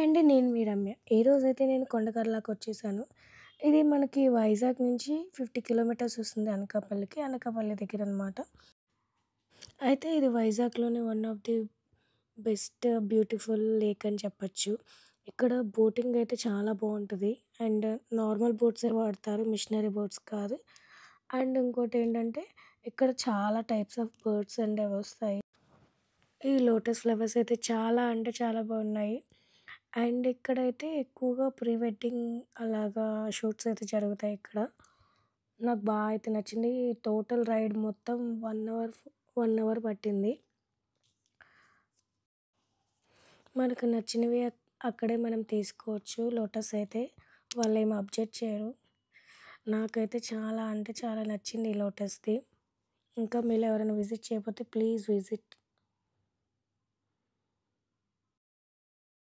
Hi అండి. నేను మీ రమ్య. ఈరోజైతే నేను కొండకర్లాకొచ్చేసాను. ఇది మనకి వైజాగ్ నుంచి 50 కిలోమీటర్స్ వస్తుంది అనకాపల్లికి. అనకాపల్లి దగ్గరనమాట. అయితే ఇది వైజాగ్‌లోనే one of the best beautiful lake అని చెప్పొచ్చు. ఇక్కడ బోటింగ్ అయితే చాలా బావుంటది. అండ్ నార్మల్ బోట్సే వాడతారు. మిషనరీ బోట్స్ కాదు. అండ్ ఇంకోటేంటంటే ఇక్కడ చాలా టైప్స్ ఆఫ్ బర్డ్స్ అండ్ అవొస్తాయి. ఈ లోటస్ ఫ్లవర్స్ అయితే చాలా అంటే చాలా బాగున్నాయి. అండ్ ఇక్కడైతే ఎక్కువగా ప్రీ వెడ్డింగ్ అలాగా షూట్స్ అయితే జరుగుతాయి ఇక్కడ. నాకు అయితే నచ్చింది. టోటల్ రైడ్ మొత్తం 1 అవర్ పట్టింది. మనకు నచ్చినవి అక్కడే మనం తీసుకోవచ్చు. లోటస్ అయితే వాళ్ళేమి అబ్జెక్ట్ చేయరు. నాకైతే చాలా అంటే చాలా నచ్చింది ఈ లోటస్‌ది. ఇంకా మీలో ఎవరైనా విజిట్ చేయకపోతే ప్లీజ్ విజిట్.